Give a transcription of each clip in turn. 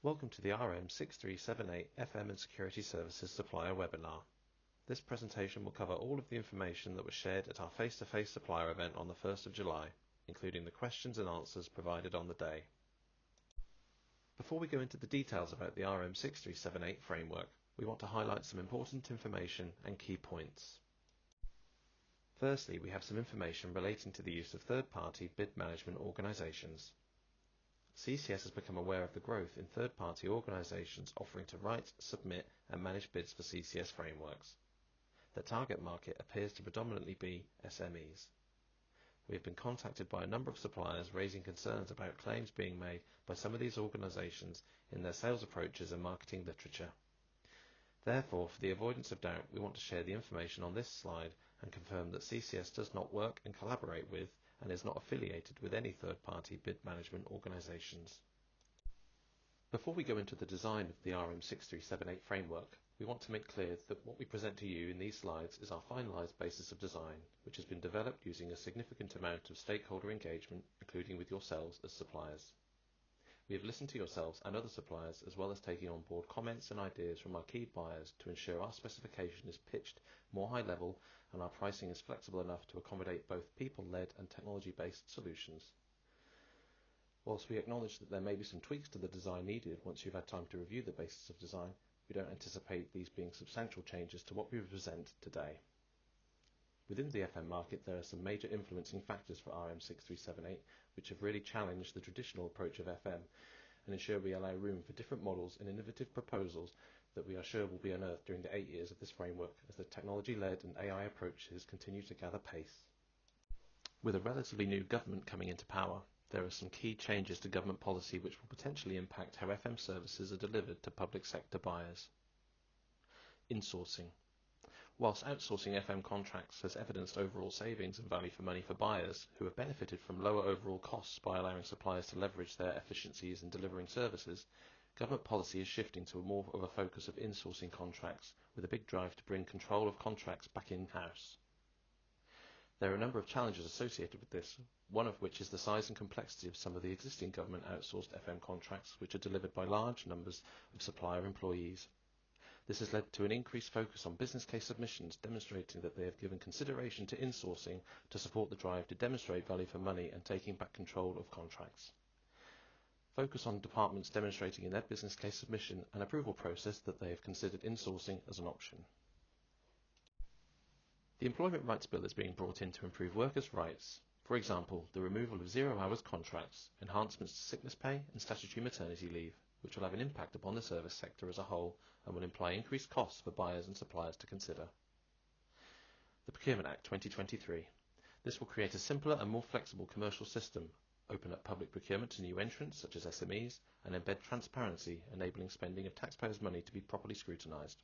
Welcome to the RM6378 FM and Security Services Supplier webinar. This presentation will cover all of the information that was shared at our face-to-face supplier event on the 1st of July, including the questions and answers provided on the day. Before we go into the details about the RM6378 framework, we want to highlight some important information and key points. Firstly, we have some information relating to the use of third-party bid management organisations. CCS has become aware of the growth in third-party organisations offering to write, submit and manage bids for CCS frameworks. Their target market appears to predominantly be SMEs. We have been contacted by a number of suppliers raising concerns about claims being made by some of these organisations in their sales approaches and marketing literature. Therefore, for the avoidance of doubt, we want to share the information on this slide and confirm that CCS does not work and collaborate with and is not affiliated with any third-party bid management organisations. Before we go into the design of the RM6378 framework, we want to make clear that what we present to you in these slides is our finalised basis of design, which has been developed using a significant amount of stakeholder engagement, including with yourselves as suppliers. We have listened to yourselves and other suppliers, as well as taking on board comments and ideas from our key buyers to ensure our specification is pitched more high level and our pricing is flexible enough to accommodate both people-led and technology-based solutions. Whilst we acknowledge that there may be some tweaks to the design needed once you've had time to review the basis of design, we don't anticipate these being substantial changes to what we present today. Within the FM market, there are some major influencing factors for RM6378 which have really challenged the traditional approach of FM and ensure we allow room for different models and innovative proposals that we are sure will be unearthed during the 8 years of this framework as the technology-led and AI approaches continue to gather pace. With a relatively new government coming into power, there are some key changes to government policy which will potentially impact how FM services are delivered to public sector buyers. Insourcing. Whilst outsourcing FM contracts has evidenced overall savings and value for money for buyers who have benefited from lower overall costs by allowing suppliers to leverage their efficiencies in delivering services, government policy is shifting to more of a focus of insourcing contracts with a big drive to bring control of contracts back in-house. There are a number of challenges associated with this, one of which is the size and complexity of some of the existing government outsourced FM contracts which are delivered by large numbers of supplier employees. This has led to an increased focus on business case submissions demonstrating that they have given consideration to insourcing to support the drive to demonstrate value for money and taking back control of contracts. Focus on departments demonstrating in their business case submission and approval process that they have considered insourcing as an option. The Employment Rights Bill is being brought in to improve workers' rights. For example, the removal of 0 hours contracts, enhancements to sickness pay and statutory maternity leave, which will have an impact upon the service sector as a whole and will imply increased costs for buyers and suppliers to consider. The Procurement Act 2023. This will create a simpler and more flexible commercial system, open up public procurement to new entrants such as SMEs, and embed transparency, enabling spending of taxpayers' money to be properly scrutinised.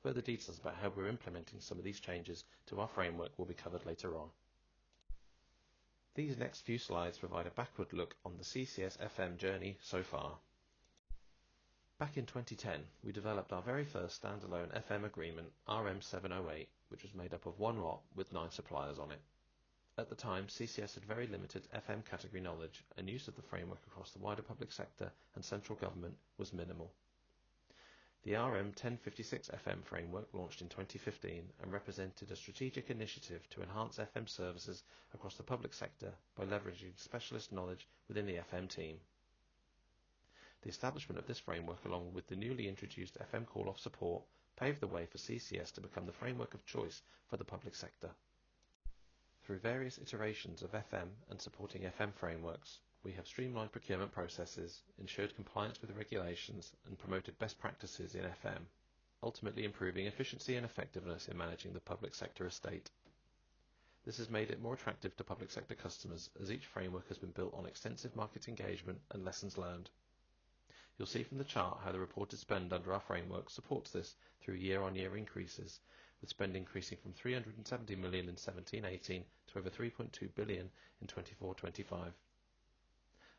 Further details about how we're implementing some of these changes to our framework will be covered later on. These next few slides provide a backward look on the CCS FM journey so far. Back in 2010, we developed our very first standalone FM agreement, RM708, which was made up of one lot with 9 suppliers on it. At the time, CCS had very limited FM category knowledge, and use of the framework across the wider public sector and central government was minimal. The RM1056 FM framework launched in 2015 and represented a strategic initiative to enhance FM services across the public sector by leveraging specialist knowledge within the FM team. The establishment of this framework, along with the newly introduced FM call-off support, paved the way for CCS to become the framework of choice for the public sector. Through various iterations of FM and supporting FM frameworks, we have streamlined procurement processes, ensured compliance with regulations, and promoted best practices in FM, ultimately improving efficiency and effectiveness in managing the public sector estate. This has made it more attractive to public sector customers, as each framework has been built on extensive market engagement and lessons learned. You'll see from the chart how the reported spend under our framework supports this through year-on-year increases, with spend increasing from 370 million in 17-18 to over 3.2 billion in 24-25.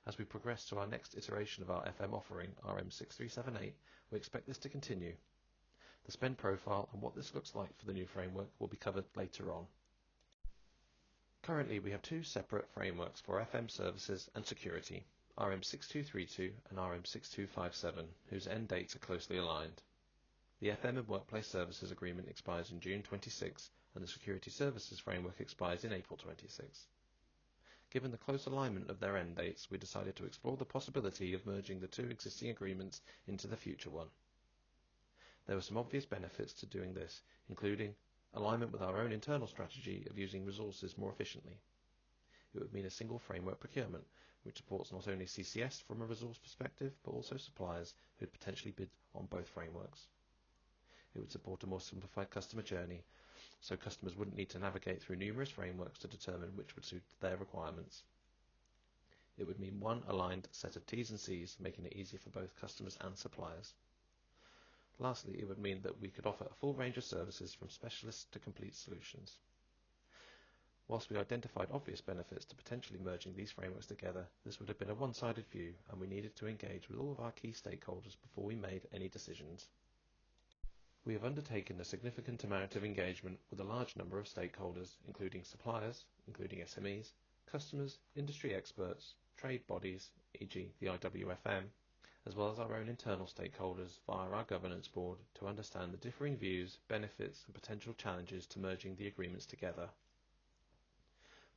As we progress to our next iteration of our FM offering, RM6378, we expect this to continue. The spend profile and what this looks like for the new framework will be covered later on. Currently, we have 2 separate frameworks for FM services and security. RM6232 and RM6257, whose end dates are closely aligned. The FM and Workplace Services Agreement expires in June 26 and the Security Services Framework expires in April 26. Given the close alignment of their end dates, we decided to explore the possibility of merging the two existing agreements into the future one. There were some obvious benefits to doing this, including alignment with our own internal strategy of using resources more efficiently. It would mean a single framework procurement, which supports not only CCS from a resource perspective, but also suppliers who would potentially bid on both frameworks. It would support a more simplified customer journey, so customers wouldn't need to navigate through numerous frameworks to determine which would suit their requirements. It would mean one aligned set of T's and C's, making it easier for both customers and suppliers. Lastly, it would mean that we could offer a full range of services from specialists to complete solutions. Whilst we identified obvious benefits to potentially merging these frameworks together, this would have been a one-sided view, and we needed to engage with all of our key stakeholders before we made any decisions. We have undertaken a significant amount of engagement with a large number of stakeholders, including suppliers, including SMEs, customers, industry experts, trade bodies, e.g. the IWFM, as well as our own internal stakeholders via our governance board to understand the differing views, benefits and potential challenges to merging the agreements together.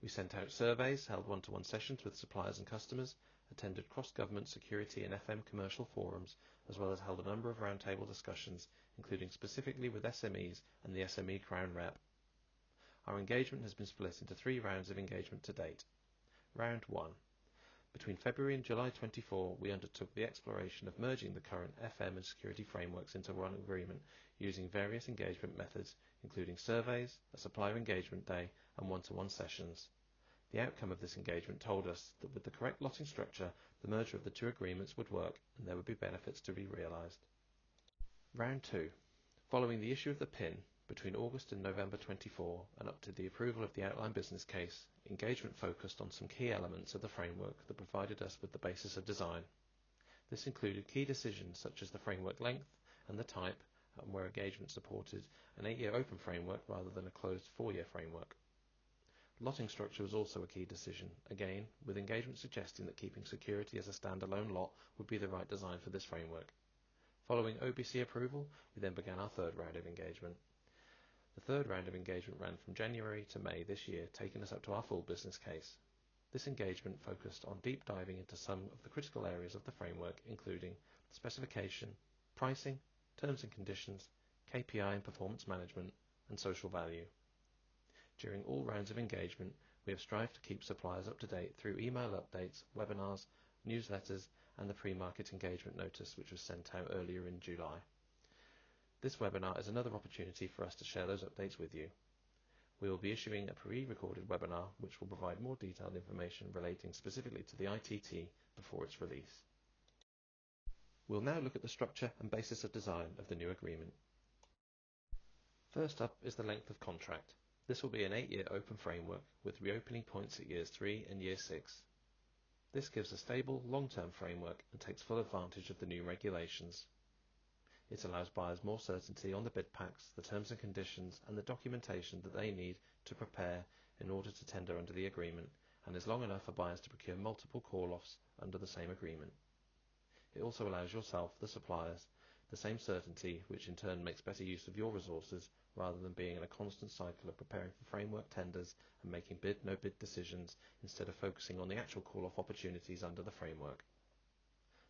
We sent out surveys, held one-to-one sessions with suppliers and customers, attended cross-government security and FM commercial forums, as well as held a number of roundtable discussions, including specifically with SMEs and the SME Crown Rep. Our engagement has been split into 3 rounds of engagement to date. Round 1. Between February and July 24, we undertook the exploration of merging the current FM and security frameworks into one agreement using various engagement methods, including surveys, a supplier engagement day, and one-to-one sessions. The outcome of this engagement told us that with the correct lotting structure, the merger of the two agreements would work and there would be benefits to be realised. Round 2. Following the issue of the PIN, between August and November 24 and up to the approval of the outline business case, engagement focused on some key elements of the framework that provided us with the basis of design. This included key decisions such as the framework length and the type, and where engagement supported an 8-year open framework rather than a closed 4-year framework. Lotting structure was also a key decision, again with engagement suggesting that keeping security as a standalone lot would be the right design for this framework. Following OBC approval, we then began our 3rd round of engagement. The 3rd round of engagement ran from January to May this year, taking us up to our full business case. This engagement focused on deep diving into some of the critical areas of the framework, including specification, pricing, terms and conditions, KPI and performance management, and social value. During all rounds of engagement, we have strived to keep suppliers up to date through email updates, webinars, newsletters, and the pre-market engagement notice which was sent out earlier in July. This webinar is another opportunity for us to share those updates with you. We will be issuing a pre-recorded webinar which will provide more detailed information relating specifically to the ITT before its release. We'll now look at the structure and basis of design of the new agreement. First up is the length of contract. This will be an 8-year open framework with reopening points at years 3 and year 6. This gives a stable, long-term framework and takes full advantage of the new regulations. It allows buyers more certainty on the bid packs, the terms and conditions, and the documentation that they need to prepare in order to tender under the agreement, and is long enough for buyers to procure multiple call-offs under the same agreement. It also allows yourself, the suppliers, the same certainty, which in turn makes better use of your resources, rather than being in a constant cycle of preparing for framework tenders and making bid, no-bid decisions, instead of focusing on the actual call-off opportunities under the framework.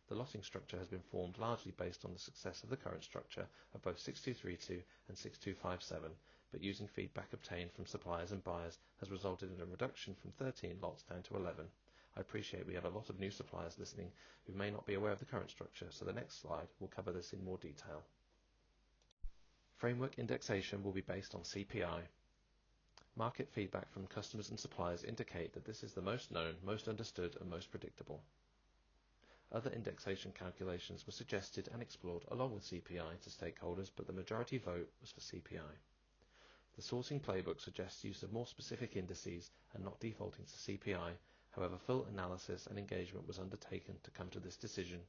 The lotting structure has been formed largely based on the success of the current structure of both 6232 and 6257, but using feedback obtained from suppliers and buyers has resulted in a reduction from 13 lots down to 11. I appreciate we have a lot of new suppliers listening who may not be aware of the current structure, so the next slide will cover this in more detail. Framework indexation will be based on CPI. Market feedback from customers and suppliers indicate that this is the most known, most understood and most predictable. Other indexation calculations were suggested and explored along with CPI to stakeholders, but the majority vote was for CPI. The sourcing playbook suggests use of more specific indices and not defaulting to CPI, however full analysis and engagement was undertaken to come to this decision.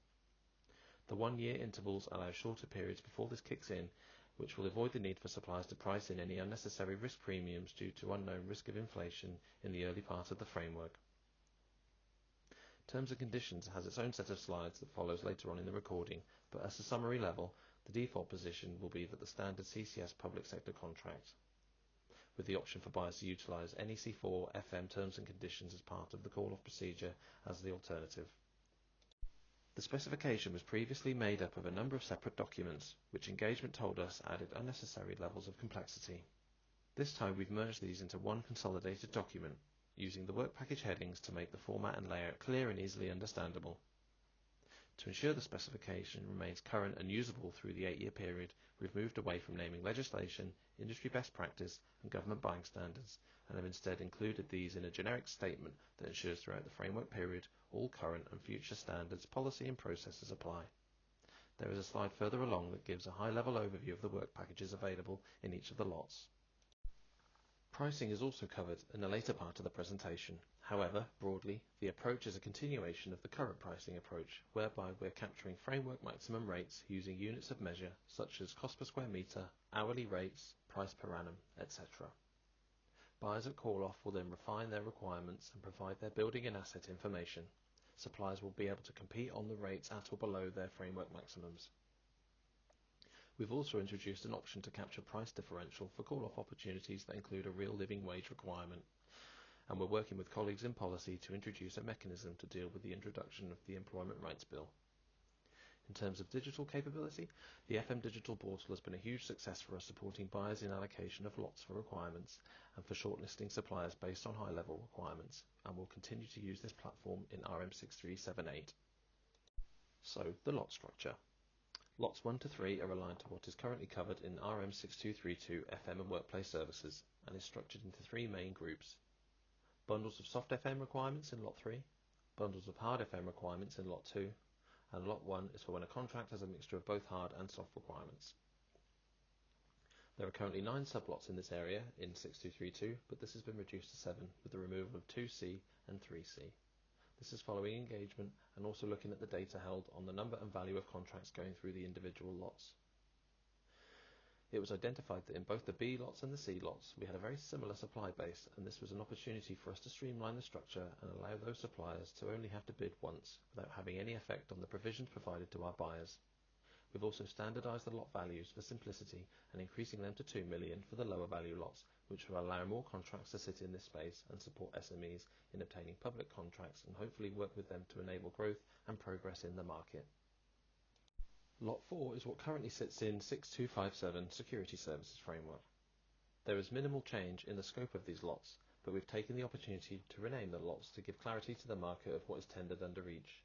The 1-year intervals allow shorter periods before this kicks in, which will avoid the need for suppliers to price in any unnecessary risk premiums due to unknown risk of inflation in the early part of the framework. Terms and Conditions has its own set of slides that follows later on in the recording, but at a summary level, the default position will be that the standard CCS public sector contract, with the option for buyers to utilise NEC4 FM terms and conditions as part of the call-off procedure as the alternative. The specification was previously made up of a number of separate documents, which engagement told us added unnecessary levels of complexity. This time we've merged these into one consolidated document, using the work package headings to make the format and layout clear and easily understandable. To ensure the specification remains current and usable through the 8-year period, we've moved away from naming legislation, industry best practice and government buying standards, and have instead included these in a generic statement that ensures throughout the framework period all current and future standards, policy and processes apply. There is a slide further along that gives a high-level overview of the work packages available in each of the lots. Pricing is also covered in a later part of the presentation. However, broadly, the approach is a continuation of the current pricing approach, whereby we're capturing framework maximum rates using units of measure such as cost per square metre, hourly rates, price per annum, etc. Buyers at call-off will then refine their requirements and provide their building and asset information. Suppliers will be able to compete on the rates at or below their framework maximums. We've also introduced an option to capture price differential for call-off opportunities that include a real living wage requirement, and we're working with colleagues in policy to introduce a mechanism to deal with the introduction of the Employment Rights Bill. In terms of digital capability, the FM Digital Portal has been a huge success for us, supporting buyers in allocation of lots for requirements and for shortlisting suppliers based on high-level requirements, and we'll continue to use this platform in RM6378. So, the lot structure. Lots 1 to 3 are aligned to what is currently covered in RM6232 FM and Workplace Services and is structured into 3 main groups. Bundles of soft FM requirements in Lot 3, bundles of hard FM requirements in Lot 2, and Lot 1 is for when a contract has a mixture of both hard and soft requirements. There are currently 9 sublots in this area in 6232, but this has been reduced to 7 with the removal of 2C and 3C. This is following engagement and also looking at the data held on the number and value of contracts going through the individual lots. It was identified that in both the B lots and the C lots we had a very similar supply base, and this was an opportunity for us to streamline the structure and allow those suppliers to only have to bid once without having any effect on the provisions provided to our buyers. We've also standardised the lot values for simplicity and increasing them to 2 million for the lower value lots, which will allow more contracts to sit in this space and support SMEs in obtaining public contracts and hopefully work with them to enable growth and progress in the market. Lot 4 is what currently sits in 6257 Security Services Framework. There is minimal change in the scope of these lots, but we've taken the opportunity to rename the lots to give clarity to the market of what is tendered under each.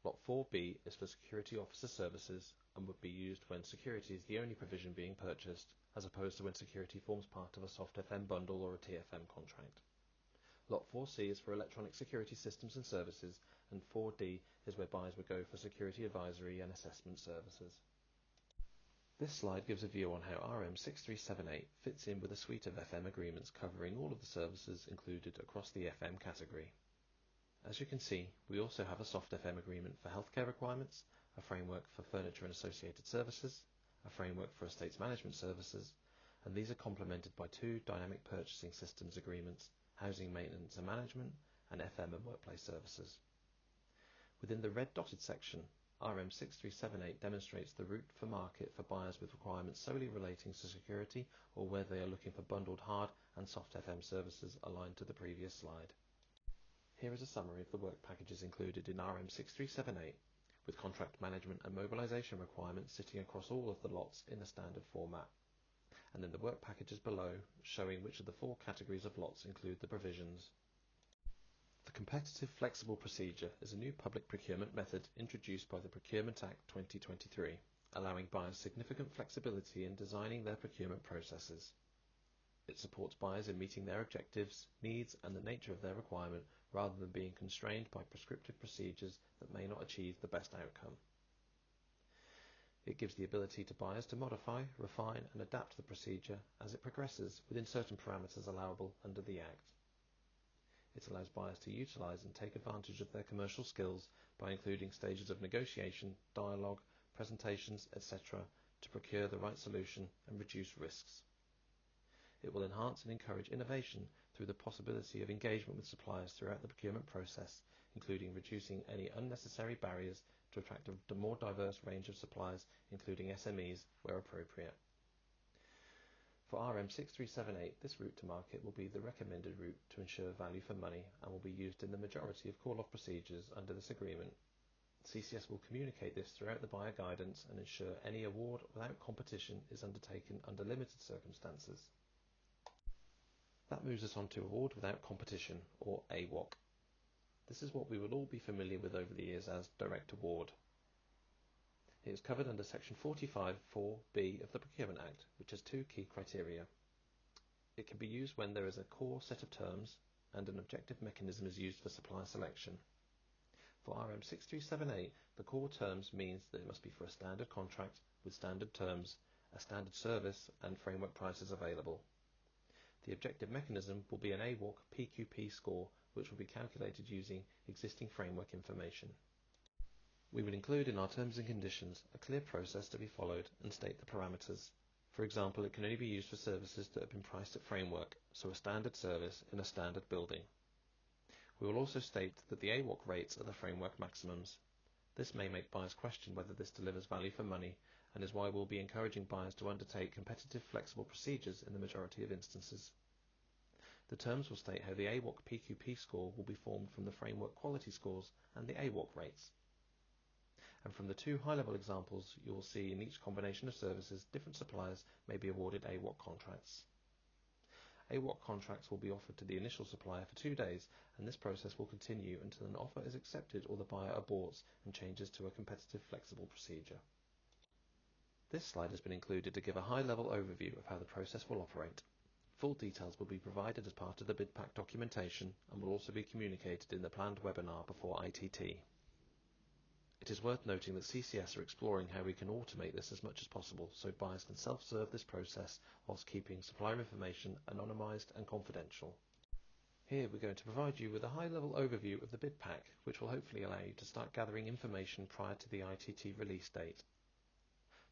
Lot 4B is for Security Officer Services and would be used when security is the only provision being purchased, as opposed to when security forms part of a soft FM bundle or a TFM contract. Lot 4C is for Electronic Security Systems and Services, and 4D is where buyers would go for security advisory and assessment services. This slide gives a view on how RM6378 fits in with a suite of FM agreements covering all of the services included across the FM category. As you can see, we also have a soft FM agreement for healthcare requirements, a framework for furniture and associated services, a framework for estates management services, and these are complemented by 2 dynamic purchasing systems agreements, housing maintenance and management, and FM and workplace services. Within the red dotted section, RM6378 demonstrates the route for market for buyers with requirements solely relating to security or where they are looking for bundled hard and soft FM services aligned to the previous slide. Here is a summary of the work packages included in RM6378, with contract management and mobilisation requirements sitting across all of the lots in a standard format, and then the work packages below showing which of the 4 categories of lots include the provisions. The Competitive Flexible Procedure is a new public procurement method introduced by the Procurement Act 2023, allowing buyers significant flexibility in designing their procurement processes. It supports buyers in meeting their objectives, needs and the nature of their requirement rather than being constrained by prescriptive procedures that may not achieve the best outcome. It gives the ability to buyers to modify, refine and adapt the procedure as it progresses within certain parameters allowable under the Act. It allows buyers to utilise and take advantage of their commercial skills by including stages of negotiation, dialogue, presentations, etc. to procure the right solution and reduce risks. It will enhance and encourage innovation through the possibility of engagement with suppliers throughout the procurement process, including reducing any unnecessary barriers to attract a more diverse range of suppliers, including SMEs, where appropriate. For RM6378, this route to market will be the recommended route to ensure value for money and will be used in the majority of call-off procedures under this agreement. CCS will communicate this throughout the buyer guidance and ensure any award without competition is undertaken under limited circumstances. That moves us on to award without competition, or AWOC. This is what we will all be familiar with over the years as direct award. It is covered under Section 45(4)(b) of the Procurement Act, which has two key criteria. It can be used when there is a core set of terms and an objective mechanism is used for supplier selection. For RM6378, the core terms means that it must be for a standard contract with standard terms, a standard service and framework prices available. The objective mechanism will be an AWOC PQP score, which will be calculated using existing framework information. We will include in our terms and conditions a clear process to be followed and state the parameters. For example, it can only be used for services that have been priced at framework, so a standard service in a standard building. We will also state that the AWOC rates are the framework maximums. This may make buyers question whether this delivers value for money, and is why we'll be encouraging buyers to undertake competitive flexible procedures in the majority of instances. The terms will state how the AWOC PQP score will be formed from the framework quality scores and the AWOC rates. And from the two high-level examples, you will see in each combination of services, different suppliers may be awarded AWOC contracts. AWOC contracts will be offered to the initial supplier for 2 days, and this process will continue until an offer is accepted or the buyer aborts and changes to a competitive flexible procedure. This slide has been included to give a high-level overview of how the process will operate. Full details will be provided as part of the bid pack documentation and will also be communicated in the planned webinar before ITT. It is worth noting that CCS are exploring how we can automate this as much as possible so buyers can self-serve this process whilst keeping supplier information anonymised and confidential. Here we're going to provide you with a high-level overview of the bid pack, which will hopefully allow you to start gathering information prior to the ITT release date.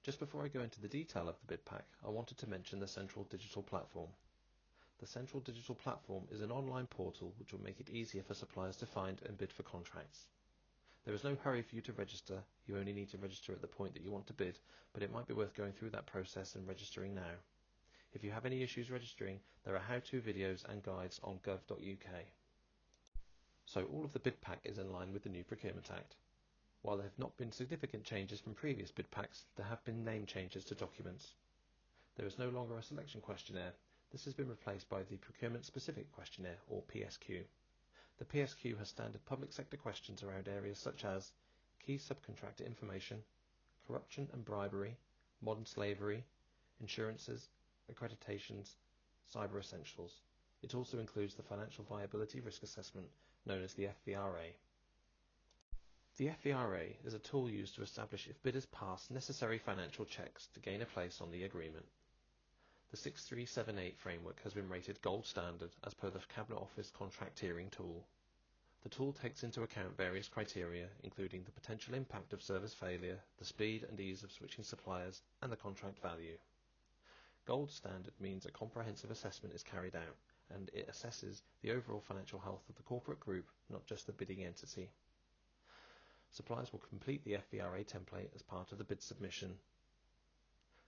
Just before I go into the detail of the bid pack, I wanted to mention the Central Digital Platform. The Central Digital Platform is an online portal which will make it easier for suppliers to find and bid for contracts. There is no hurry for you to register, you only need to register at the point that you want to bid, but it might be worth going through that process and registering now. If you have any issues registering, there are how-to videos and guides on gov.uk. So all of the bid pack is in line with the new Procurement Act. While there have not been significant changes from previous bid packs, there have been name changes to documents. There is no longer a selection questionnaire. This has been replaced by the Procurement Specific Questionnaire, or PSQ. The PSQ has standard public sector questions around areas such as key subcontractor information, corruption and bribery, modern slavery, insurances, accreditations, cyber essentials. It also includes the Financial Viability Risk Assessment, known as the FVRA. The FVRA is a tool used to establish if bidders pass necessary financial checks to gain a place on the agreement. The 6378 framework has been rated gold standard as per the Cabinet Office contract tiering tool. The tool takes into account various criteria, including the potential impact of service failure, the speed and ease of switching suppliers, and the contract value. Gold standard means a comprehensive assessment is carried out, and it assesses the overall financial health of the corporate group, not just the bidding entity. Suppliers will complete the FVRA template as part of the bid submission.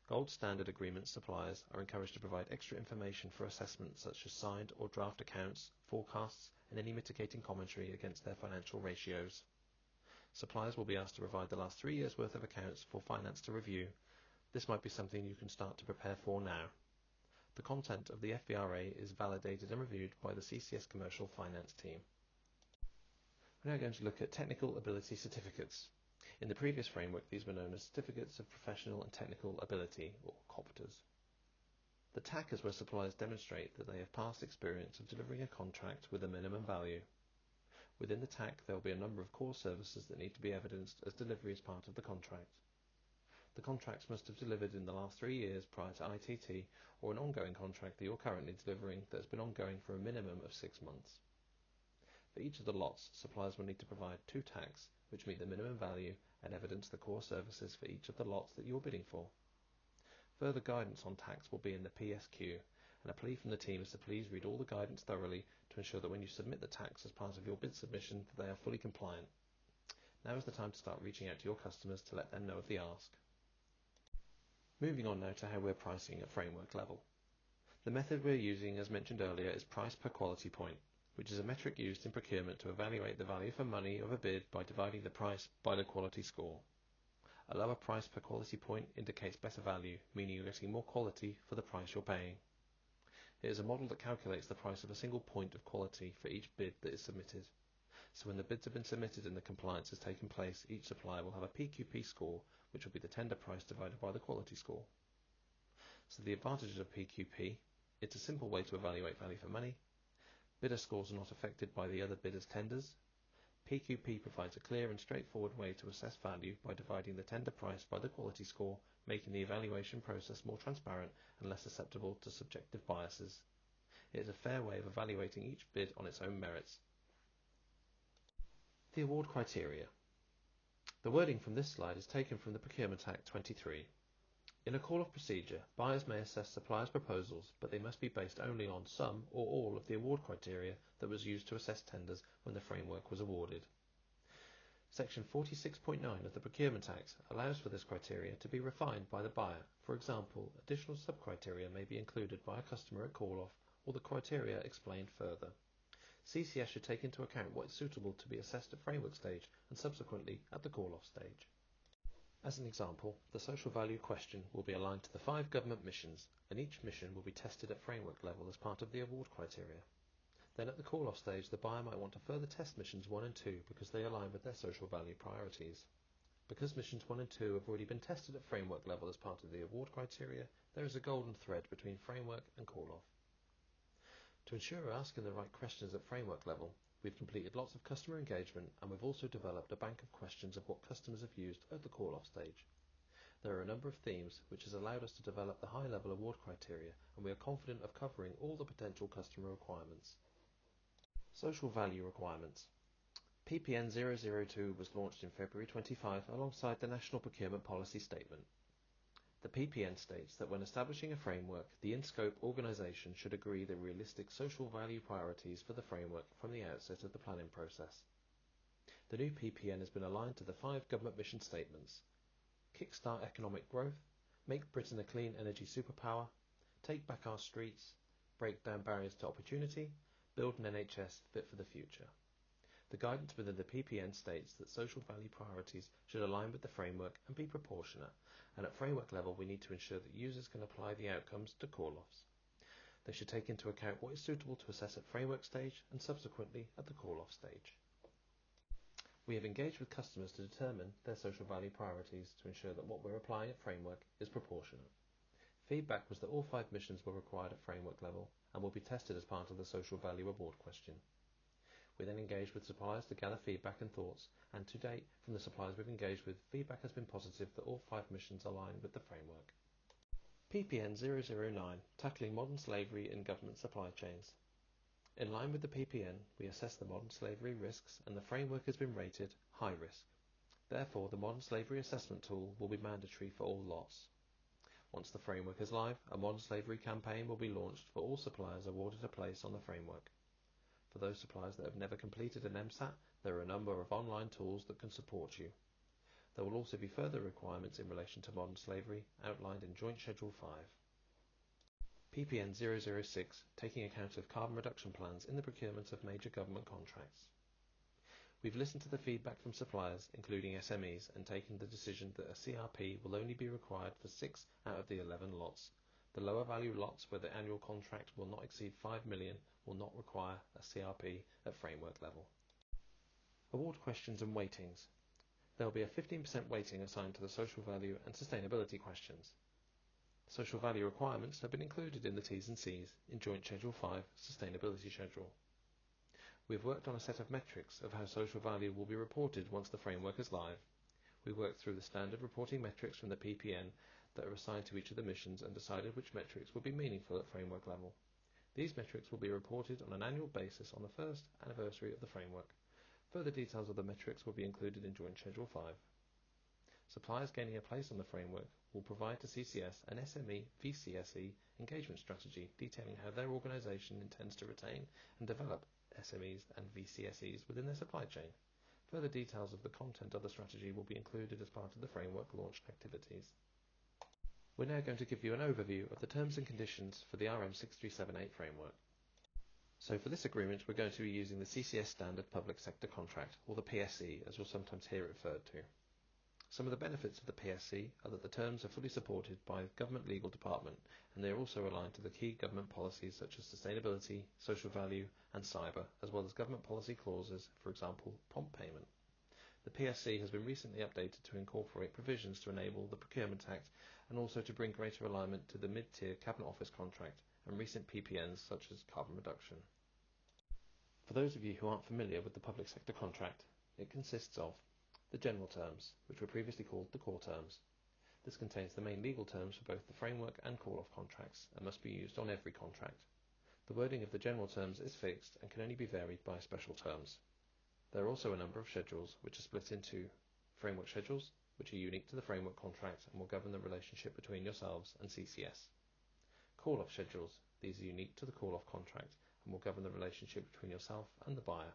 Gold standard agreement suppliers are encouraged to provide extra information for assessments such as signed or draft accounts, forecasts, and any mitigating commentary against their financial ratios. Suppliers will be asked to provide the last 3 years' worth of accounts for finance to review. This might be something you can start to prepare for now. The content of the FVRA is validated and reviewed by the CCS Commercial Finance team. We're now going to look at Technical Ability Certificates. In the previous framework, these were known as Certificates of Professional and Technical Ability, or COPTAs. The TAC is where suppliers demonstrate that they have past experience of delivering a contract with a minimum value. Within the TAC, there will be a number of core services that need to be evidenced as delivery as part of the contract. The contracts must have delivered in the last 3 years prior to ITT, or an ongoing contract that you're currently delivering that has been ongoing for a minimum of 6 months. For each of the lots, suppliers will need to provide 2 tags, which meet the minimum value and evidence the core services for each of the lots that you're bidding for. Further guidance on tax will be in the PSQ, and a plea from the team is to please read all the guidance thoroughly to ensure that when you submit the tax as part of your bid submission that they are fully compliant. Now is the time to start reaching out to your customers to let them know of the ask. Moving on now to how we're pricing at framework level. The method we're using, as mentioned earlier, is price per quality point, which is a metric used in procurement to evaluate the value for money of a bid by dividing the price by the quality score. A lower price per quality point indicates better value, meaning you're getting more quality for the price you're paying. It is a model that calculates the price of a single point of quality for each bid that is submitted. So when the bids have been submitted and the compliance has taken place, each supplier will have a PQP score, which will be the tender price divided by the quality score. So the advantages of PQP: it's a simple way to evaluate value for money. Bidder scores are not affected by the other bidders' tenders. PQP provides a clear and straightforward way to assess value by dividing the tender price by the quality score, making the evaluation process more transparent and less susceptible to subjective biases. It is a fair way of evaluating each bid on its own merits. The award criteria. The wording from this slide is taken from the Procurement Act 23. In a call-off procedure, buyers may assess suppliers' proposals, but they must be based only on some or all of the award criteria that was used to assess tenders when the framework was awarded. Section 46.9 of the Procurement Act allows for this criteria to be refined by the buyer. For example, additional sub-criteria may be included by a customer at call-off, or the criteria explained further. CCS should take into account what is suitable to be assessed at framework stage and subsequently at the call-off stage. As an example, the social value question will be aligned to the 5 government missions, and each mission will be tested at framework level as part of the award criteria. Then at the call-off stage, the buyer might want to further test missions 1 and 2 because they align with their social value priorities. Because missions 1 and 2 have already been tested at framework level as part of the award criteria, there is a golden thread between framework and call-off. To ensure we're asking the right questions at framework level, we've completed lots of customer engagement, and we've also developed a bank of questions of what customers have used at the call-off stage. There are a number of themes which has allowed us to develop the high-level award criteria, and we are confident of covering all the potential customer requirements. Social value requirements. PPN 002 was launched in February 25 alongside the National Procurement Policy Statement. The PPN states that when establishing a framework, the in-scope organisation should agree the realistic social value priorities for the framework from the outset of the planning process. The new PPN has been aligned to the 5 government mission statements: kickstart economic growth, make Britain a clean energy superpower, take back our streets, break down barriers to opportunity, build an NHS fit for the future. The guidance within the PPN states that social value priorities should align with the framework and be proportionate, and at framework level we need to ensure that users can apply the outcomes to call-offs. They should take into account what is suitable to assess at framework stage and subsequently at the call-off stage. We have engaged with customers to determine their social value priorities to ensure that what we're applying at framework is proportionate. Feedback was that all 5 missions were required at framework level and will be tested as part of the social value award question. We then engaged with suppliers to gather feedback and thoughts, and to date, from the suppliers we've engaged with, feedback has been positive that all 5 missions align with the framework. PPN 009, Tackling Modern Slavery in Government Supply Chains. In line with the PPN, we assess the modern slavery risks, and the framework has been rated high risk. Therefore, the modern slavery assessment tool will be mandatory for all lots. Once the framework is live, a modern slavery campaign will be launched for all suppliers awarded a place on the framework. For those suppliers that have never completed an MSAT, there are a number of online tools that can support you. There will also be further requirements in relation to modern slavery outlined in Joint Schedule 5. PPN 006, Taking account of carbon reduction plans in the procurement of major government contracts. We've listened to the feedback from suppliers, including SMEs, and taken the decision that a CRP will only be required for 6 out of the 11 lots. The lower value lots where the annual contract will not exceed 5 million will not require a CRP at framework level. Award questions and weightings. There will be a 15% weighting assigned to the social value and sustainability questions. Social value requirements have been included in the T's and C's in Joint Schedule 5 Sustainability Schedule. We have worked on a set of metrics of how social value will be reported once the framework is live. We worked through the standard reporting metrics from the PPN that are assigned to each of the missions and decided which metrics would be meaningful at framework level. These metrics will be reported on an annual basis on the first anniversary of the framework. Further details of the metrics will be included in Joint Schedule 5. Suppliers gaining a place on the framework will provide to CCS an SME VCSE engagement strategy detailing how their organisation intends to retain and develop SMEs and VCSEs within their supply chain. Further details of the content of the strategy will be included as part of the framework launch activities. We're now going to give you an overview of the terms and conditions for the RM6378 framework. So for this agreement, we're going to be using the CCS Standard Public Sector Contract, or the PSC, as you'll sometimes hear it referred to. Some of the benefits of the PSC are that the terms are fully supported by the Government Legal Department, and they are also aligned to the key government policies such as sustainability, social value, and cyber, as well as government policy clauses, for example, prompt payment. The PSC has been recently updated to incorporate provisions to enable the Procurement Act and also to bring greater alignment to the mid-tier Cabinet Office contract and recent PPNs such as carbon reduction. For those of you who aren't familiar with the public sector contract, it consists of the general terms, which were previously called the core terms. This contains the main legal terms for both the framework and call-off contracts and must be used on every contract. The wording of the general terms is fixed and can only be varied by special terms. There are also a number of schedules which are split into framework schedules, which are unique to the framework contract and will govern the relationship between yourselves and CCS. Call-off schedules, these are unique to the call-off contract and will govern the relationship between yourself and the buyer.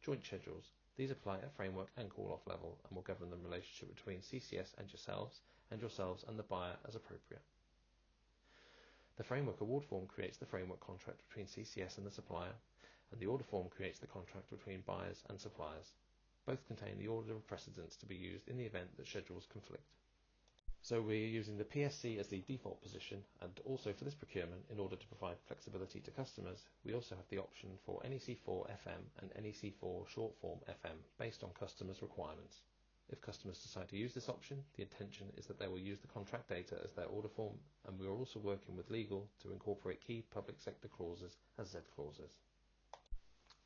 Joint schedules, these apply at framework and call-off level and will govern the relationship between CCS and yourselves and the buyer as appropriate. The framework award form creates the framework contract between CCS and the supplier, and the order form creates the contract between buyers and suppliers. Both contain the order of precedence to be used in the event that schedules conflict. So we're using the PSC as the default position, and also for this procurement, in order to provide flexibility to customers, we also have the option for NEC4 FM and NEC4 short form FM based on customers' requirements. If customers decide to use this option, the intention is that they will use the contract data as their order form, and we are also working with legal to incorporate key public sector clauses as Z clauses.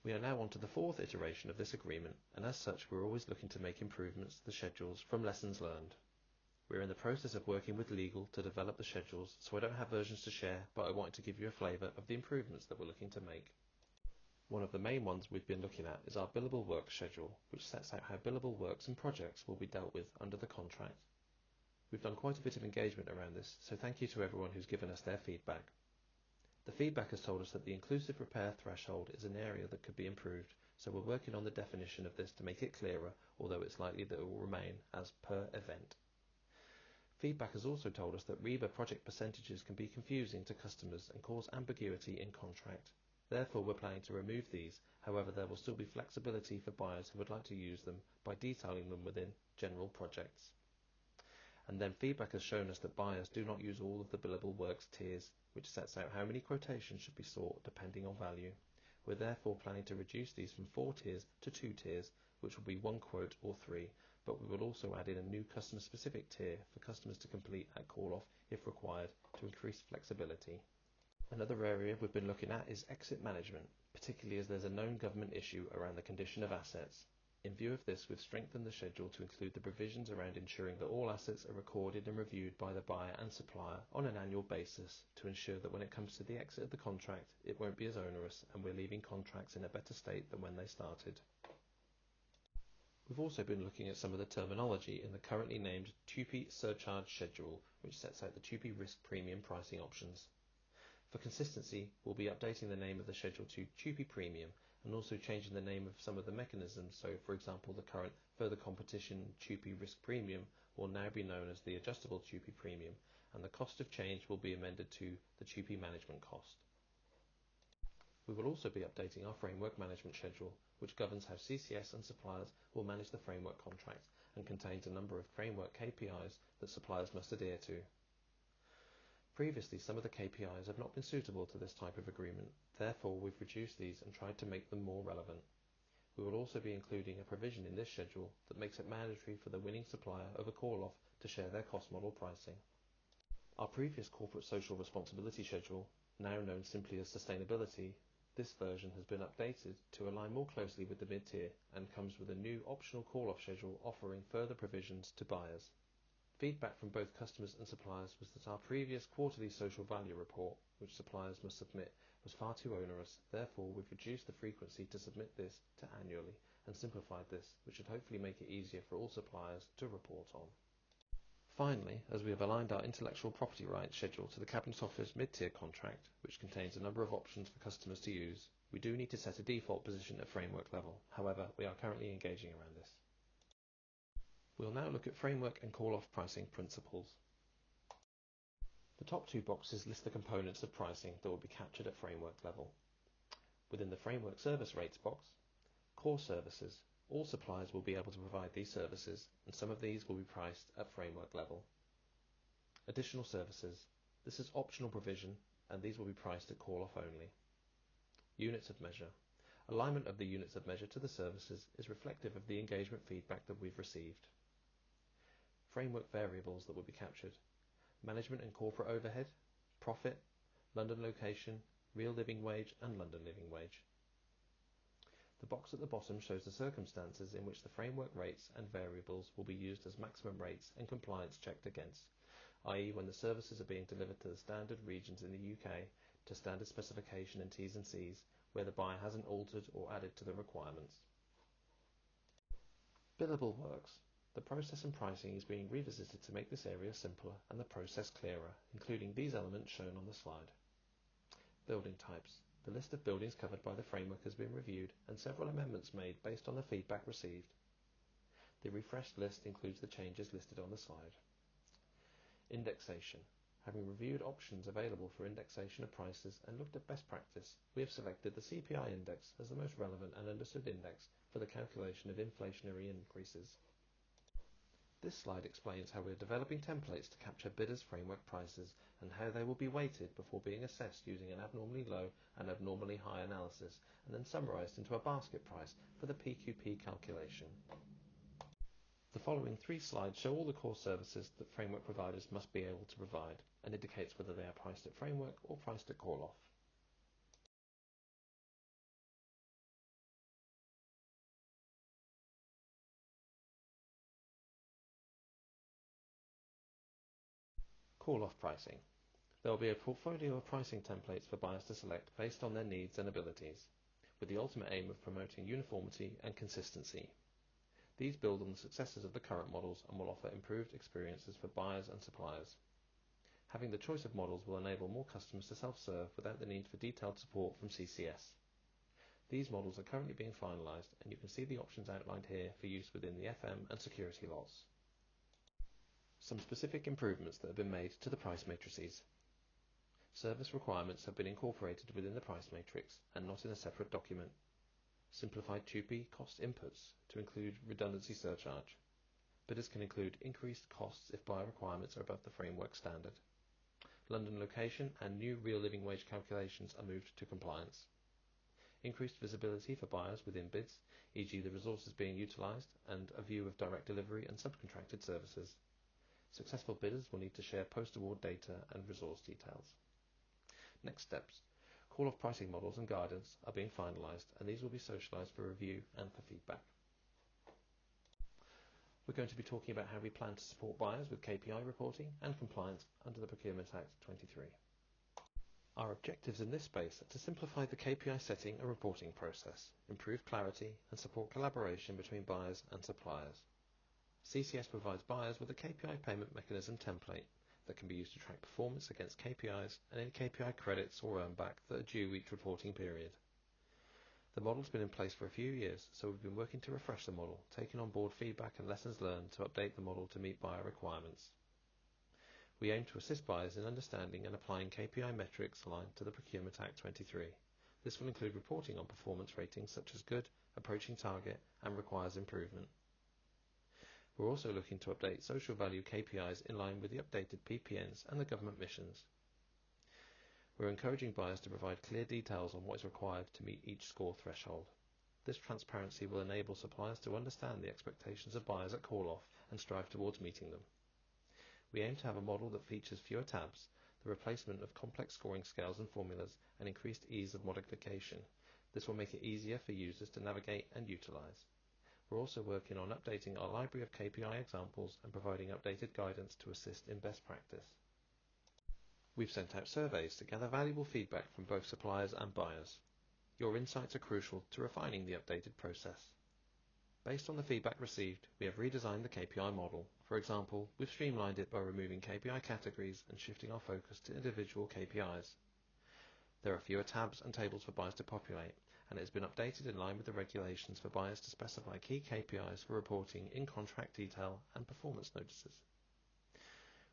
We are now on to the fourth iteration of this agreement, and as such we're always looking to make improvements to the schedules from lessons learned. We're in the process of working with legal to develop the schedules, so I don't have versions to share, but I wanted to give you a flavour of the improvements that we're looking to make. One of the main ones we've been looking at is our billable works schedule, which sets out how billable works and projects will be dealt with under the contract. We've done quite a bit of engagement around this, so thank you to everyone who's given us their feedback. The feedback has told us that the inclusive repair threshold is an area that could be improved, so we're working on the definition of this to make it clearer, although it's likely that it will remain as per event. Feedback has also told us that REBA project percentages can be confusing to customers and cause ambiguity in contract. Therefore, we're planning to remove these. However, there will still be flexibility for buyers who would like to use them by detailing them within general projects. And then feedback has shown us that buyers do not use all of the billable works tiers, which sets out how many quotations should be sought depending on value. We're therefore planning to reduce these from 4 tiers to 2 tiers, which will be 1 quote or 3, but we will also add in a new customer specific tier for customers to complete at call-off if required to increase flexibility. Another area we've been looking at is exit management, particularly as there's a known government issue around the condition of assets. In view of this, we've strengthened the schedule to include the provisions around ensuring that all assets are recorded and reviewed by the buyer and supplier on an annual basis to ensure that when it comes to the exit of the contract, it won't be as onerous and we're leaving contracts in a better state than when they started. We've also been looking at some of the terminology in the currently named TUPE surcharge schedule, which sets out the TUPE risk premium pricing options. For consistency, we'll be updating the name of the schedule to TUPE Premium and also changing the name of some of the mechanisms. So, for example, the current further competition TUPE Risk Premium will now be known as the Adjustable TUPE Premium, and the cost of change will be amended to the TUPE Management Cost. We will also be updating our Framework Management Schedule, which governs how CCS and suppliers will manage the framework contract and contains a number of framework KPIs that suppliers must adhere to. Previously, some of the KPIs have not been suitable to this type of agreement, therefore we've reduced these and tried to make them more relevant. We will also be including a provision in this schedule that makes it mandatory for the winning supplier of a call-off to share their cost model pricing. Our previous Corporate Social Responsibility Schedule, now known simply as Sustainability, this version has been updated to align more closely with the mid-tier and comes with a new optional call-off schedule offering further provisions to buyers. Feedback from both customers and suppliers was that our previous quarterly social value report, which suppliers must submit, was far too onerous. Therefore, we've reduced the frequency to submit this to annually and simplified this, which should hopefully make it easier for all suppliers to report on. Finally, as we have aligned our intellectual property rights schedule to the Cabinet Office mid-tier contract, which contains a number of options for customers to use, we do need to set a default position at framework level. However, we are currently engaging around this. We'll now look at framework and call-off pricing principles. The top two boxes list the components of pricing that will be captured at framework level. Within the framework service rates box, core services, all suppliers will be able to provide these services, and some of these will be priced at framework level. Additional services, this is optional provision, and these will be priced at call-off only. Units of measure. Alignment of the units of measure to the services is reflective of the engagement feedback that we've received. Framework variables that will be captured. Management and corporate overhead, profit, London location, real living wage and London living wage. The box at the bottom shows the circumstances in which the framework rates and variables will be used as maximum rates and compliance checked against, i.e. when the services are being delivered to the standard regions in the UK to standard specification and T's and C's where the buyer hasn't altered or added to the requirements. Billable works. The process and pricing is being revisited to make this area simpler and the process clearer, including these elements shown on the slide. Building types. The list of buildings covered by the framework has been reviewed and several amendments made based on the feedback received. The refreshed list includes the changes listed on the slide. Indexation. Having reviewed options available for indexation of prices and looked at best practice, we have selected the CPI index as the most relevant and understood index for the calculation of inflationary increases. This slide explains how we are developing templates to capture bidders' framework prices and how they will be weighted before being assessed using an abnormally low and abnormally high analysis and then summarised into a basket price for the PQP calculation. The following 3 slides show all the core services that framework providers must be able to provide and indicates whether they are priced at framework or priced at call-off. Call-off pricing. There will be a portfolio of pricing templates for buyers to select based on their needs and abilities, with the ultimate aim of promoting uniformity and consistency. These build on the successes of the current models and will offer improved experiences for buyers and suppliers. Having the choice of models will enable more customers to self-serve without the need for detailed support from CCS. These models are currently being finalised, and you can see the options outlined here for use within the FM and security lots. Some specific improvements that have been made to the price matrices. Service requirements have been incorporated within the price matrix and not in a separate document. Simplified TUPE cost inputs to include redundancy surcharge. Bidders can include increased costs if buyer requirements are above the framework standard. London location and new real living wage calculations are moved to compliance. Increased visibility for buyers within bids, e.g. the resources being utilised and a view of direct delivery and subcontracted services. Successful bidders will need to share post-award data and resource details. Next steps. Call-off pricing models and guidance are being finalised, and these will be socialised for review and for feedback. We're going to be talking about how we plan to support buyers with KPI reporting and compliance under the Procurement Act 23. Our objectives in this space are to simplify the KPI setting and reporting process, improve clarity and support collaboration between buyers and suppliers. CCS provides buyers with a KPI payment mechanism template that can be used to track performance against KPIs and any KPI credits or earn back that are due each reporting period. The model's been in place for a few years, so we've been working to refresh the model, taking on board feedback and lessons learned to update the model to meet buyer requirements. We aim to assist buyers in understanding and applying KPI metrics aligned to the Procurement Act 23. This will include reporting on performance ratings such as good, approaching target, and requires improvement. We're also looking to update social value KPIs in line with the updated PPNs and the government missions. We're encouraging buyers to provide clear details on what is required to meet each score threshold. This transparency will enable suppliers to understand the expectations of buyers at call-off and strive towards meeting them. We aim to have a model that features fewer tabs, the replacement of complex scoring scales and formulas, and increased ease of modification. This will make it easier for users to navigate and utilise. We're also working on updating our library of KPI examples and providing updated guidance to assist in best practice. We've sent out surveys to gather valuable feedback from both suppliers and buyers. Your insights are crucial to refining the updated process. Based on the feedback received, we have redesigned the KPI model. For example, we've streamlined it by removing KPI categories and shifting our focus to individual KPIs. There are fewer tabs and tables for buyers to populate, and it has been updated in line with the regulations for buyers to specify key KPIs for reporting in contract detail and performance notices.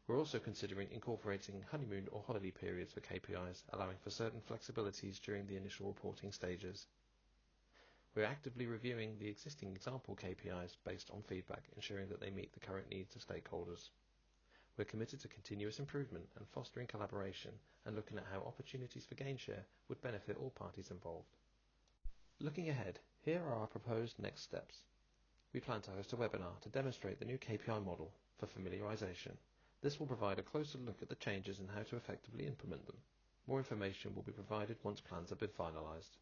We're also considering incorporating honeymoon or holiday periods for KPIs, allowing for certain flexibilities during the initial reporting stages. We're actively reviewing the existing example KPIs based on feedback, ensuring that they meet the current needs of stakeholders. We're committed to continuous improvement and fostering collaboration and looking at how opportunities for gain share would benefit all parties involved. Looking ahead, here are our proposed next steps. We plan to host a webinar to demonstrate the new KPI model for familiarisation. This will provide a closer look at the changes and how to effectively implement them. More information will be provided once plans have been finalised.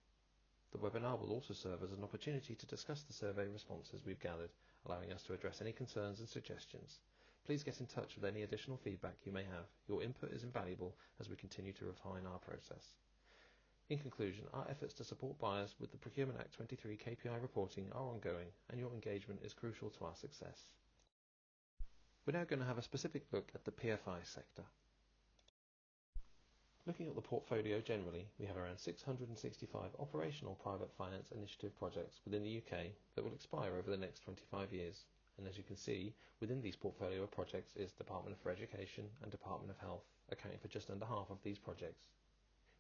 The webinar will also serve as an opportunity to discuss the survey responses we've gathered, allowing us to address any concerns and suggestions. Please get in touch with any additional feedback you may have. Your input is invaluable as we continue to refine our process. In conclusion, our efforts to support buyers with the Procurement Act 23 KPI reporting are ongoing, and your engagement is crucial to our success. We're now going to have a specific look at the PFI sector. Looking at the portfolio generally, we have around 665 operational private finance initiative projects within the UK that will expire over the next 25 years. And as you can see, within these portfolio of projects is Department for Education and Department of Health, accounting for just under half of these projects.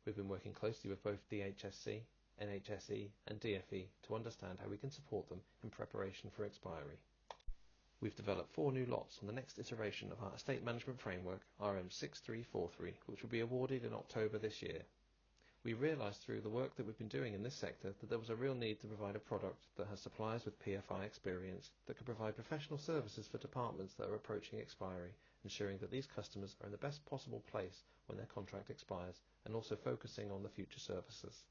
We've been working closely with both DHSC, NHSE and DFE to understand how we can support them in preparation for expiry. We've developed 4 new lots on the next iteration of our estate management framework, RM6378, which will be awarded in October this year. We realised through the work that we've been doing in this sector that there was a real need to provide a product that has suppliers with PFI experience that can provide professional services for departments that are approaching expiry, ensuring that these customers are in the best possible place when their contract expires and also focusing on the future services.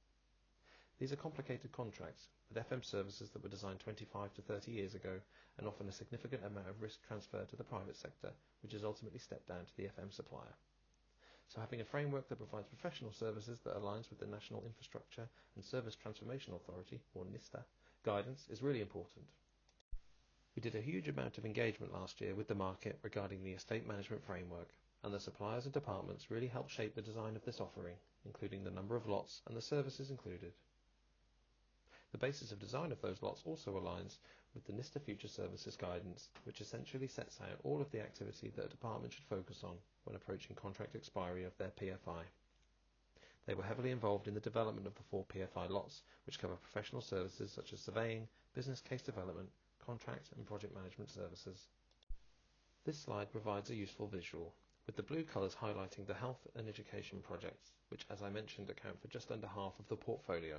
These are complicated contracts with FM services that were designed 25 to 30 years ago and often a significant amount of risk transfer to the private sector, which is ultimately stepped down to the FM supplier. So having a framework that provides professional services that aligns with the National Infrastructure and Service Transformation Authority, or NISTA, guidance is really important. We did a huge amount of engagement last year with the market regarding the estate management framework, and the suppliers and departments really helped shape the design of this offering, including the number of lots and the services included. The basis of design of those lots also aligns with the NISTA Future Services guidance, which essentially sets out all of the activity that a department should focus on when approaching contract expiry of their PFI. They were heavily involved in the development of the 4 PFI lots, which cover professional services such as surveying, business case development, contract and project management services. This slide provides a useful visual, with the blue colours highlighting the health and education projects, which as I mentioned account for just under half of the portfolio.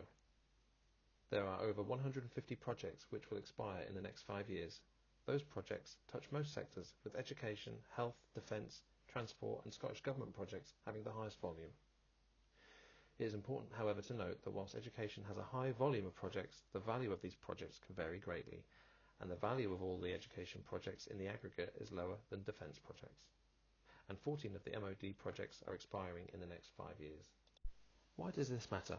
There are over 150 projects which will expire in the next 5 years. Those projects touch most sectors, with education, health, defence, transport and Scottish Government projects having the highest volume. It is important, however, to note that whilst education has a high volume of projects, the value of these projects can vary greatly, and the value of all the education projects in the aggregate is lower than defence projects. And 14 of the MOD projects are expiring in the next 5 years. Why does this matter?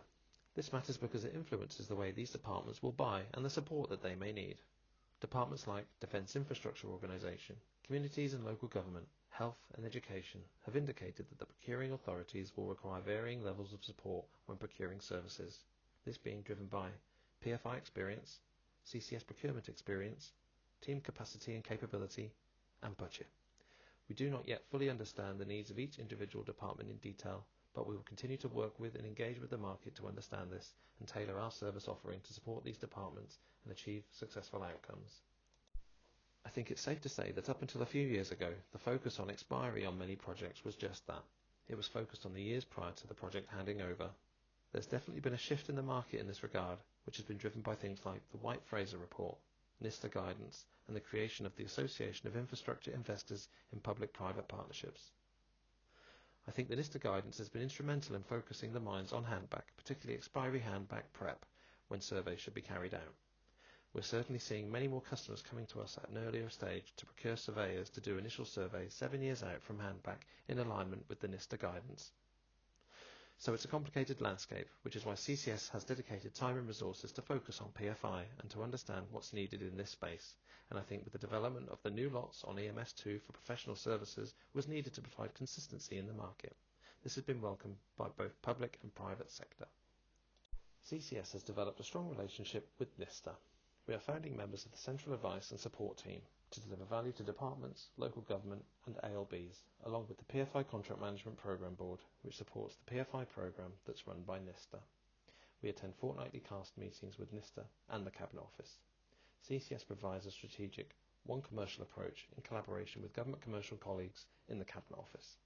This matters because it influences the way these departments will buy and the support that they may need. Departments like Defence Infrastructure Organisation, communities and local government, health and education have indicated that the procuring authorities will require varying levels of support when procuring services, this being driven by PFI experience, CCS procurement experience, team capacity and capability, and budget. We do not yet fully understand the needs of each individual department in detail, but we will continue to work with and engage with the market to understand this and tailor our service offering to support these departments and achieve successful outcomes. I think it's safe to say that up until a few years ago, the focus on expiry on many projects was just that. It was focused on the years prior to the project handing over. There's definitely been a shift in the market in this regard, which has been driven by things like the White-Fraser report, NISTA guidance, and the creation of the Association of Infrastructure Investors in Public-Private Partnerships. I think the NISTA guidance has been instrumental in focusing the minds on handback, particularly expiry handback prep, when surveys should be carried out. We're certainly seeing many more customers coming to us at an earlier stage to procure surveyors to do initial surveys 7 years out from handback in alignment with the NISTA guidance. So it's a complicated landscape, which is why CCS has dedicated time and resources to focus on PFI and to understand what's needed in this space. And I think with the development of the new lots on EMS2 for professional services was needed to provide consistency in the market. This has been welcomed by both public and private sector. CCS has developed a strong relationship with NISTA. We are founding members of the Central Advice and Support Team to deliver value to departments, local government and ALBs, along with the PFI Contract Management Programme Board, which supports the PFI programme that's run by NISTA. We attend fortnightly cast meetings with NISTA and the Cabinet Office. CCS provides a strategic, one commercial approach in collaboration with government commercial colleagues in the Cabinet Office.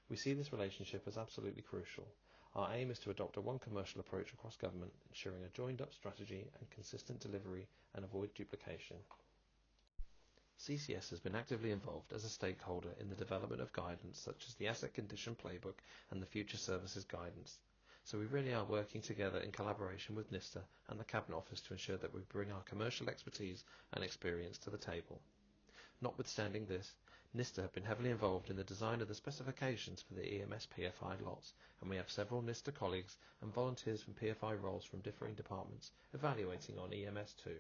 We see this relationship as absolutely crucial. Our aim is to adopt a one commercial approach across government, ensuring a joined-up strategy and consistent delivery and avoid duplication. CCS has been actively involved as a stakeholder in the development of guidance such as the Asset Condition Playbook and the Future Services Guidance. So we really are working together in collaboration with NISTA and the Cabinet Office to ensure that we bring our commercial expertise and experience to the table. Notwithstanding this, NISTA have been heavily involved in the design of the specifications for the EMS PFI lots, and we have several NISTA colleagues and volunteers from PFI roles from differing departments evaluating on EMS2.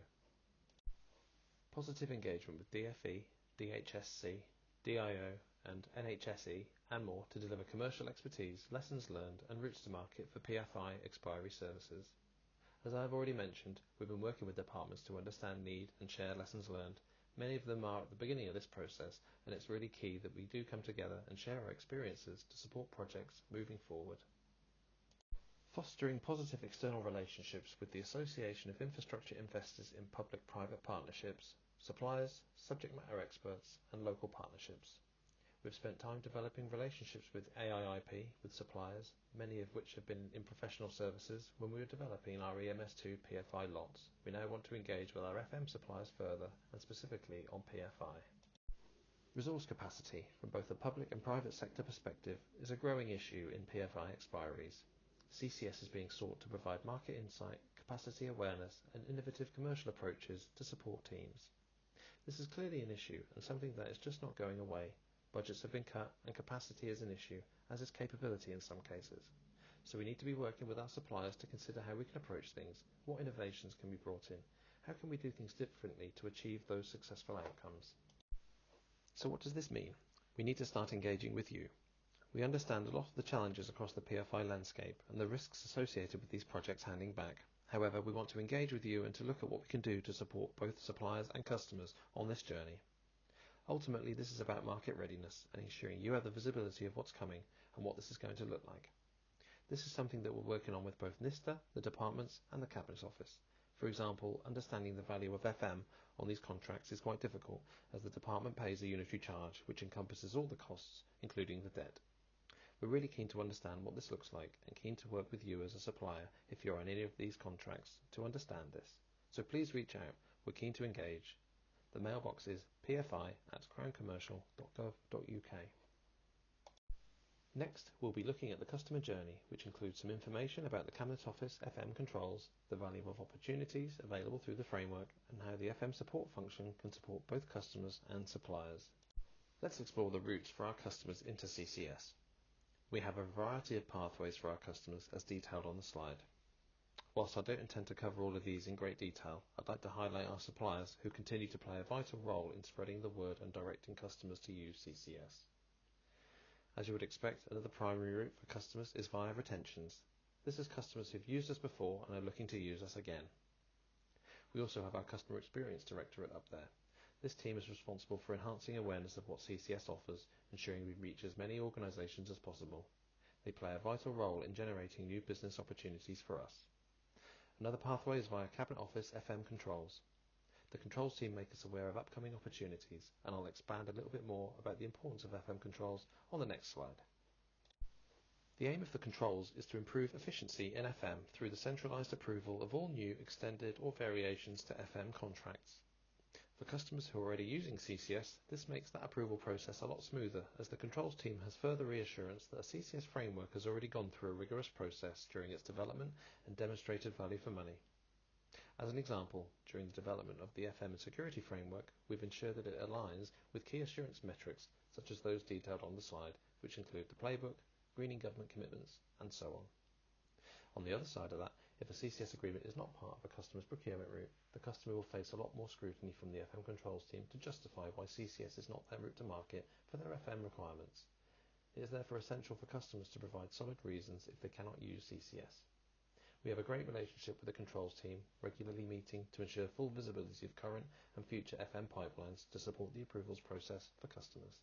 Positive engagement with DFE, DHSC, DIO and NHSE and more to deliver commercial expertise, lessons learned and routes to market for PFI expiry services. As I have already mentioned, we've been working with departments to understand need and share lessons learned. Many of them are at the beginning of this process, and it's really key that we do come together and share our experiences to support projects moving forward. Fostering positive external relationships with the Association of Infrastructure Investors in Public-Private Partnerships, suppliers, subject matter experts and local partnerships. We've spent time developing relationships with AIIP, with suppliers, many of which have been in professional services when we were developing our EMS2 PFI lots. We now want to engage with our FM suppliers further and specifically on PFI. Resource capacity from both the public and private sector perspective is a growing issue in PFI expiries. CCS is being sought to provide market insight, capacity awareness and innovative commercial approaches to support teams. This is clearly an issue and something that is just not going away. Budgets have been cut and capacity is an issue, as is capability in some cases. So we need to be working with our suppliers to consider how we can approach things, what innovations can be brought in, how can we do things differently to achieve those successful outcomes. So what does this mean? We need to start engaging with you. We understand a lot of the challenges across the PFI landscape and the risks associated with these projects handing back. However, we want to engage with you and to look at what we can do to support both suppliers and customers on this journey. Ultimately, this is about market readiness and ensuring you have the visibility of what's coming and what this is going to look like. This is something that we're working on with both NISTA, the departments and the Cabinet Office. For example, understanding the value of FM on these contracts is quite difficult as the department pays a unitary charge which encompasses all the costs, including the debt. We're really keen to understand what this looks like and keen to work with you as a supplier if you're on any of these contracts to understand this. So please reach out, we're keen to engage. The mailbox is pfi@crowncommercial.gov.uk. Next, we'll be looking at the customer journey, which includes some information about the Cabinet Office FM controls, the value of opportunities available through the framework, and how the FM support function can support both customers and suppliers. Let's explore the routes for our customers into CCS. We have a variety of pathways for our customers as detailed on the slide. Whilst I don't intend to cover all of these in great detail, I'd like to highlight our suppliers who continue to play a vital role in spreading the word and directing customers to use CCS. As you would expect, another primary route for customers is via retentions. This is customers who've used us before and are looking to use us again. We also have our Customer Experience Directorate up there. This team is responsible for enhancing awareness of what CCS offers, ensuring we reach as many organisations as possible. They play a vital role in generating new business opportunities for us. Another pathway is via Cabinet Office FM controls. The controls team make us aware of upcoming opportunities, and I'll expand a little bit more about the importance of FM controls on the next slide. The aim of the controls is to improve efficiency in FM through the centralised approval of all new, extended or variations to FM contracts. For customers who are already using CCS, this makes that approval process a lot smoother as the controls team has further reassurance that a CCS framework has already gone through a rigorous process during its development and demonstrated value for money. As an example, during the development of the FM Security Framework, we've ensured that it aligns with key assurance metrics such as those detailed on the slide, which include the playbook, greening government commitments, and so on. On the other side of that, if a CCS agreement is not part of a customer's procurement route, the customer will face a lot more scrutiny from the FM controls team to justify why CCS is not their route to market for their FM requirements. It is therefore essential for customers to provide solid reasons if they cannot use CCS. We have a great relationship with the controls team, regularly meeting to ensure full visibility of current and future FM pipelines to support the approvals process for customers.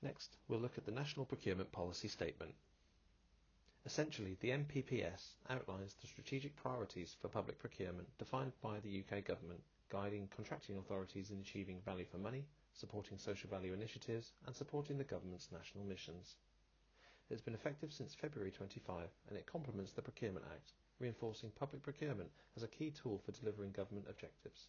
Next, we'll look at the National Procurement Policy Statement. Essentially, the NPPS outlines the strategic priorities for public procurement defined by the UK Government, guiding contracting authorities in achieving value for money, supporting social value initiatives, and supporting the Government's national missions. It has been effective since February 25, and it complements the Procurement Act, reinforcing public procurement as a key tool for delivering government objectives.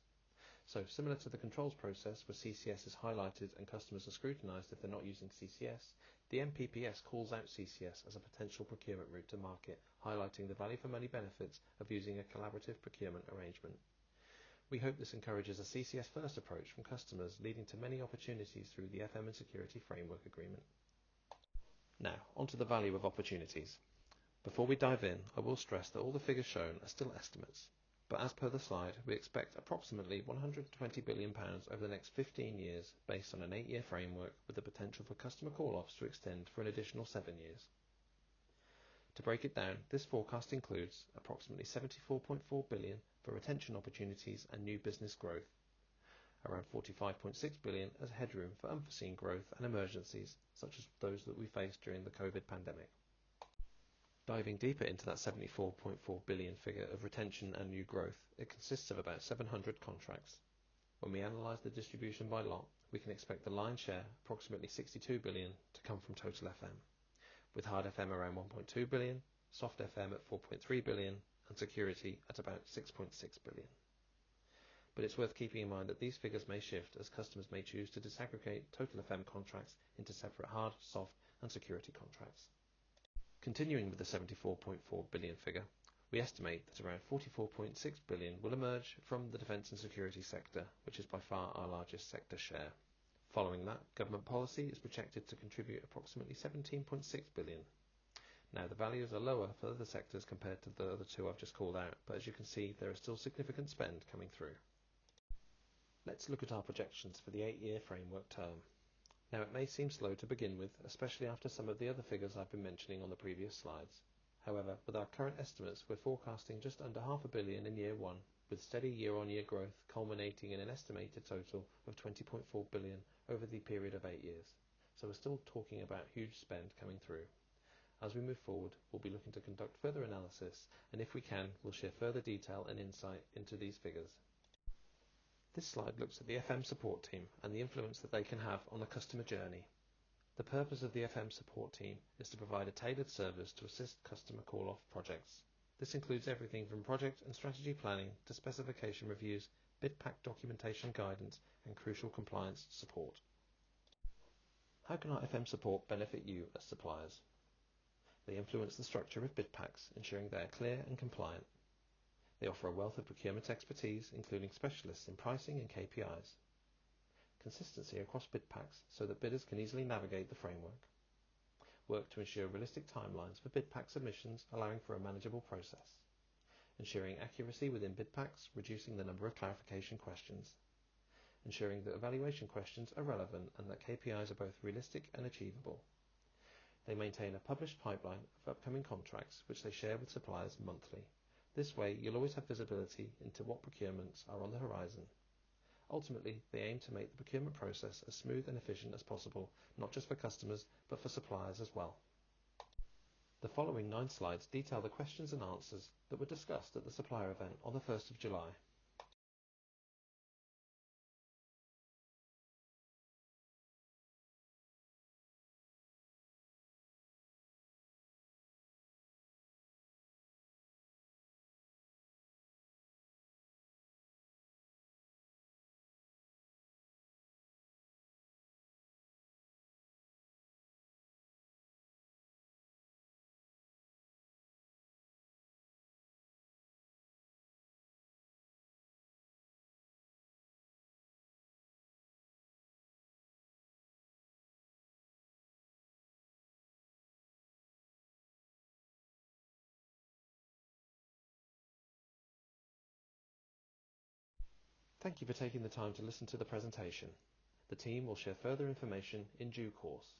So, similar to the controls process where CCS is highlighted and customers are scrutinised if they're not using CCS, the NPPS calls out CCS as a potential procurement route to market, highlighting the value for money benefits of using a collaborative procurement arrangement. We hope this encourages a CCS first approach from customers, leading to many opportunities through the FM and Security Framework Agreement. Now, onto the value of opportunities. Before we dive in, I will stress that all the figures shown are still estimates, but as per the slide, we expect approximately £120 billion over the next 15 years based on an 8-year framework with the potential for customer call-offs to extend for an additional 7 years. To break it down, this forecast includes approximately £74.4 billion for retention opportunities and new business growth, around £45.6 billion as headroom for unforeseen growth and emergencies such as those that we faced during the COVID pandemic. Diving deeper into that £74.4 billion figure of retention and new growth, it consists of about 700 contracts. When we analyse the distribution by lot, we can expect the lion's share, approximately £62 billion, to come from total FM, with hard FM around £1.2 billion, soft FM at £4.3 billion, and security at about £6.6 billion. But it's worth keeping in mind that these figures may shift as customers may choose to disaggregate total FM contracts into separate hard, soft, and security contracts. Continuing with the £74.4 billion figure, we estimate that around £44.6 billion will emerge from the defence and security sector, which is by far our largest sector share. Following that, government policy is projected to contribute approximately £17.6 billion. Now, the values are lower for other sectors compared to the other two I've just called out, but as you can see, there is still significant spend coming through. Let's look at our projections for the 8-year framework term. Now, it may seem slow to begin with, especially after some of the other figures I've been mentioning on the previous slides. However, with our current estimates, we're forecasting just under £500 million in year one, with steady year-on-year growth culminating in an estimated total of £20.4 billion over the period of 8 years. So we're still talking about huge spend coming through. As we move forward, we'll be looking to conduct further analysis, and if we can, we'll share further detail and insight into these figures. This slide looks at the FM support team and the influence that they can have on the customer journey. The purpose of the FM support team is to provide a tailored service to assist customer call-off projects. This includes everything from project and strategy planning to specification reviews, bid pack documentation guidance, and crucial compliance support. How can our FM support benefit you as suppliers? They influence the structure of bid packs, ensuring they are clear and compliant. They offer a wealth of procurement expertise, including specialists in pricing and KPIs. Consistency across bid packs so that bidders can easily navigate the framework. Work to ensure realistic timelines for bid pack submissions, allowing for a manageable process. Ensuring accuracy within bid packs, reducing the number of clarification questions. Ensuring that evaluation questions are relevant and that KPIs are both realistic and achievable. They maintain a published pipeline of upcoming contracts which they share with suppliers monthly. This way, you'll always have visibility into what procurements are on the horizon. Ultimately, they aim to make the procurement process as smooth and efficient as possible, not just for customers, but for suppliers as well. The following 9 slides detail the questions and answers that were discussed at the supplier event on the 1st of July. Thank you for taking the time to listen to the presentation. The team will share further information in due course.